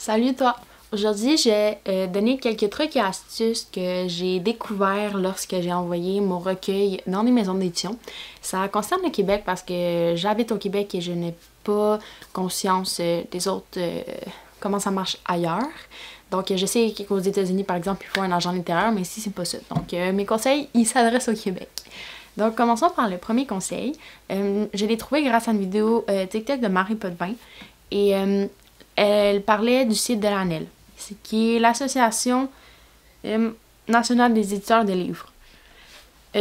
Salut toi! Aujourd'hui, j'ai donné quelques trucs et astuces que j'ai découverts lorsque j'ai envoyé mon recueil dans des maisons d'édition. Ça concerne le Québec parce que j'habite au Québec et je n'ai pas conscience des autres, comment ça marche ailleurs. Donc, je sais qu'aux États-Unis, par exemple, il faut un agent littéraire, mais ici, c'est pas ça. Donc, mes conseils, ils s'adressent au Québec. Donc, commençons par le premier conseil. Je l'ai trouvé grâce à une vidéo TikTok de Marie Potvin. Et elle parlait du site de l'ANEL, qui est l'Association nationale des éditeurs de livres.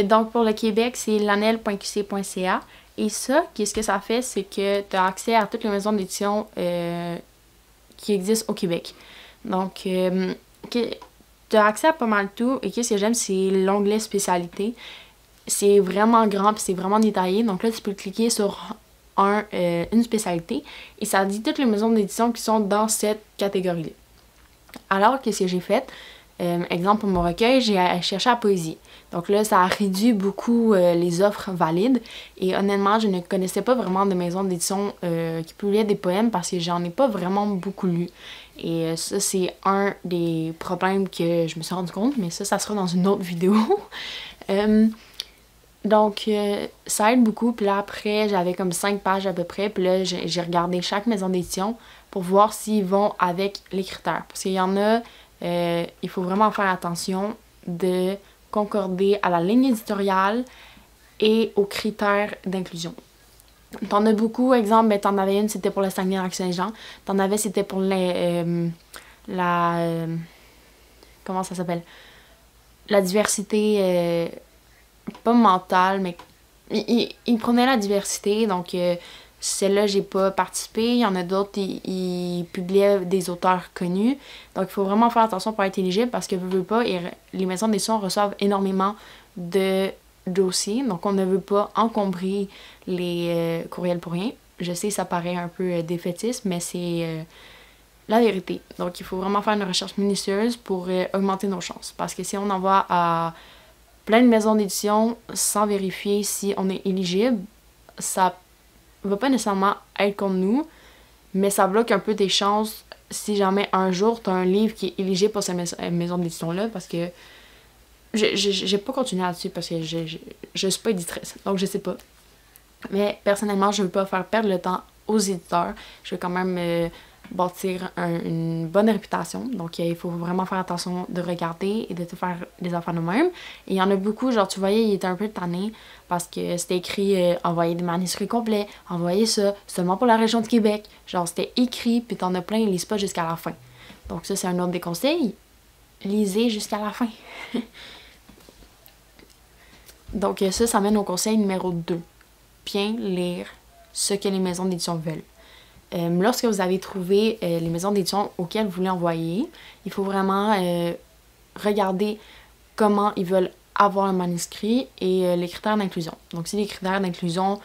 Donc, pour le Québec, c'est lanel.qc.ca. Et ça, qu'est-ce que ça fait, c'est que tu as accès à toutes les maisons d'édition qui existent au Québec. Donc, tu as accès à pas mal de tout. Et qu'est-ce que j'aime, c'est l'onglet spécialité. C'est vraiment grand et c'est vraiment détaillé. Donc là, tu peux cliquer sur une spécialité et ça dit toutes les maisons d'édition qui sont dans cette catégorie-là. Alors, qu'est-ce que j'ai fait? Exemple, pour mon recueil, j'ai cherché à poésie. Donc là, ça a réduit beaucoup les offres valides. Et honnêtement, je ne connaissais pas vraiment de maisons d'édition qui publiaient des poèmes parce que j'en ai pas vraiment beaucoup lu. Et ça, c'est un des problèmes que je me suis rendu compte, mais ça sera dans une autre vidéo. Donc, ça aide beaucoup. Puis là, après, j'avais comme 5 pages à peu près. Puis là, j'ai regardé chaque maison d'édition pour voir s'ils vont avec les critères. Parce qu'il y en a, il faut vraiment faire attention de concorder à la ligne éditoriale et aux critères d'inclusion. T'en as beaucoup. Exemple, ben, t'en avais une, c'était pour le Saguenay-Lac-Saint-Jean. T'en avais, c'était pour comment ça s'appelle? La diversité... pas mentale, mais il prenait la diversité, donc celle-là, j'ai pas participé. Il y en a d'autres, ils publiaient des auteurs connus. Donc, il faut vraiment faire attention pour être éligible parce que, veux pas, les maisons d'édition reçoivent énormément de dossiers. Donc, on ne veut pas encombrer les courriels pour rien. Je sais, ça paraît un peu défaitiste, mais c'est la vérité. Donc, il faut vraiment faire une recherche minutieuse pour augmenter nos chances. Parce que si on envoie à plein de maisons d'édition sans vérifier si on est éligible, ça va pas nécessairement être contre nous, mais ça bloque un peu tes chances si jamais un jour tu as un livre qui est éligible pour cette maison d'édition-là, parce que j'ai pas continué là-dessus parce que je suis pas éditrice, donc je sais pas. Mais personnellement, je veux pas faire perdre le temps aux éditeurs. Je veux quand même bâtir une bonne réputation. Donc, il faut vraiment faire attention de regarder et de tout faire des affaires nous-mêmes. Et il y en a beaucoup, genre, tu voyais, il était un peu tanné parce que c'était écrit envoyer des manuscrits complets, envoyer ça seulement pour la région de Québec. Genre, c'était écrit, puis t'en as plein, ils lisent pas jusqu'à la fin. Donc, ça, c'est un autre des conseils. Lisez jusqu'à la fin. Donc, ça mène au conseil numéro 2. Bien lire ce que les maisons d'édition veulent. Lorsque vous avez trouvé les maisons d'édition auxquelles vous voulez envoyer, il faut vraiment regarder comment ils veulent avoir un manuscrit et les critères d'inclusion. Donc, si les critères d'inclusion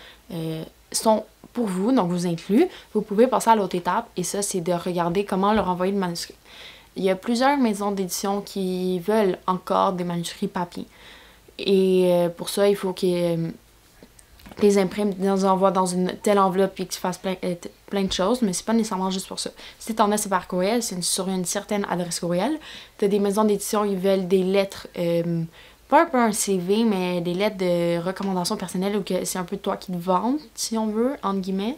sont pour vous, donc vous incluent, vous pouvez passer à l'autre étape et ça, c'est de regarder comment leur envoyer le manuscrit. Il y a plusieurs maisons d'édition qui veulent encore des manuscrits papier. Et pour ça, il faut qu'ils les imprimes, les envoient dans une telle enveloppe et que tu fasses plein de choses, mais c'est pas nécessairement juste pour ça. Si t'en as, c'est par courriel, c'est sur une certaine adresse courriel. T'as des maisons d'édition, ils veulent des lettres, pas un peu un CV, mais des lettres de recommandation personnelle ou que c'est un peu toi qui te vends, si on veut, entre guillemets.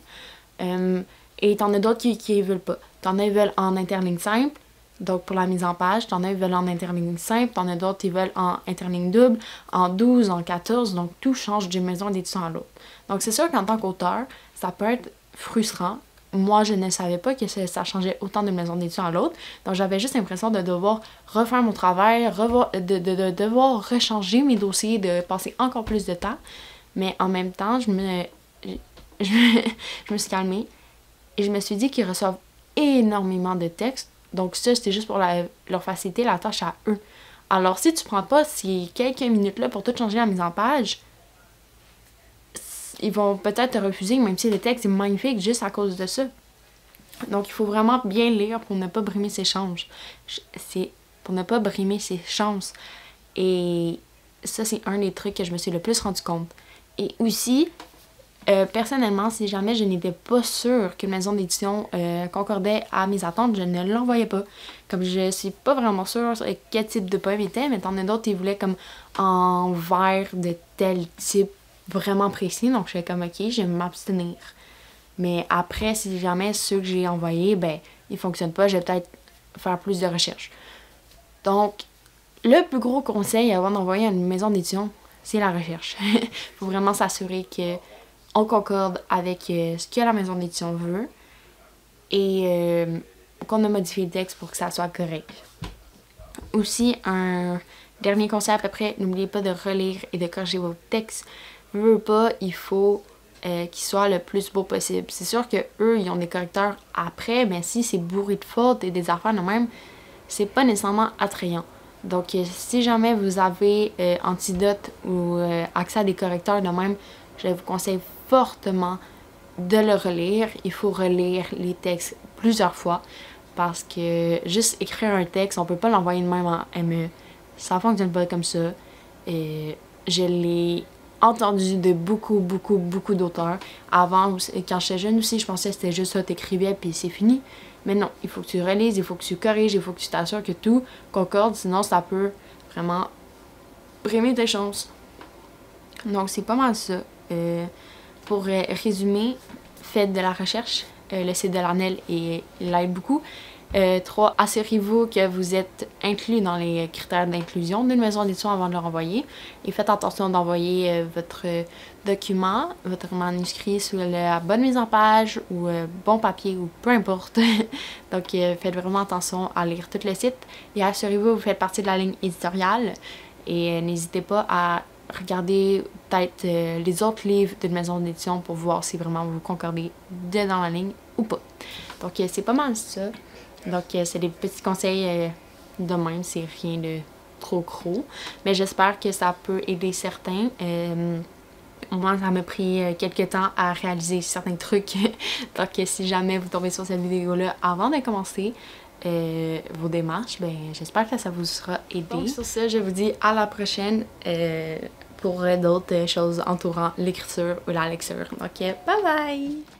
Et t'en as d'autres qui veulent pas. T'en as, ils veulent en interligne simple, donc pour la mise en page. T'en as, ils veulent en interligne simple. T'en as d'autres, ils veulent en interligne double, en 12, en 14. Donc tout change d'une maison d'édition à l'autre. Donc c'est sûr qu'en tant qu'auteur, ça peut être frustrant. Moi, je ne savais pas que ça changeait autant d'une maison d'édition à l'autre. Donc j'avais juste l'impression de devoir refaire mon travail, de devoir rechanger mes dossiers, de passer encore plus de temps. Mais en même temps, je me suis calmée et je me suis dit qu'ils reçoivent énormément de textes. Donc ça, c'était juste pour leur faciliter la tâche à eux. Alors, si tu prends pas ces quelques minutes-là pour tout changer la mise en page, ils vont peut-être te refuser, même si le texte est magnifique, juste à cause de ça. Donc, il faut vraiment bien lire pour ne pas brimer ses chances. C'est pour ne pas brimer ses chances. Et ça, c'est un des trucs que je me suis le plus rendu compte. Et aussi, Personnellement, si jamais je n'étais pas sûre qu'une maison d'édition concordait à mes attentes, je ne l'envoyais pas. Comme je suis pas vraiment sûre quel type de poème était, mais t'en as d'autres qui voulaient comme en vers de tel type vraiment précis, donc je suis comme ok, je vais m'abstenir. Mais après, si jamais ceux que j'ai envoyés, ben, ils fonctionnent pas, je vais peut-être faire plus de recherches. Donc, le plus gros conseil avant d'envoyer à une maison d'édition, c'est la recherche. Il faut vraiment s'assurer qu'on concorde avec ce que la maison d'édition veut et qu'on a modifié le texte pour que ça soit correct. Aussi, un dernier conseil à peu près, n'oubliez pas de relire et de corriger vos textes. Veux pas, il faut qu'il soit le plus beau possible. C'est sûr que eux, ils ont des correcteurs après, mais si c'est bourré de fautes et des affaires de même, c'est pas nécessairement attrayant. Donc, si jamais vous avez Antidote ou accès à des correcteurs de même, je vous conseille fortement de le relire. Il faut relire les textes plusieurs fois parce que juste écrire un texte, on peut pas l'envoyer de même en ME. Ça fonctionne pas comme ça. Et je l'ai entendu de beaucoup d'auteurs. Avant, quand j'étais jeune aussi, je pensais que c'était juste ça, t'écrivais puis c'est fini. Mais non, il faut que tu relises, il faut que tu corriges, il faut que tu t'assures que tout concorde, sinon ça peut vraiment brimer tes chances. Donc c'est pas mal ça. Pour résumer, faites de la recherche. Le site de l'ANEL l'aide beaucoup. 3. Assurez-vous que vous êtes inclus dans les critères d'inclusion d'une maison d'édition avant de le renvoyer. Et faites attention d'envoyer votre document, votre manuscrit sous la bonne mise en page ou bon papier ou peu importe. Donc faites vraiment attention à lire tout le site et assurez-vous que vous faites partie de la ligne éditoriale. Et n'hésitez pas à regarder peut-être les autres livres d'une maison d'édition pour voir si vraiment vous concordez dans la ligne ou pas. Donc c'est pas mal ça. Donc c'est des petits conseils de même, c'est rien de trop gros. Mais j'espère que ça peut aider certains. Moi, ça m'a pris quelques temps à réaliser certains trucs. Donc si jamais vous tombez sur cette vidéo-là avant de commencer vos démarches, ben j'espère que ça vous sera aidé. Donc sur ça, je vous dis à la prochaine pour d'autres choses entourant l'écriture ou la lecture. Donc bye bye!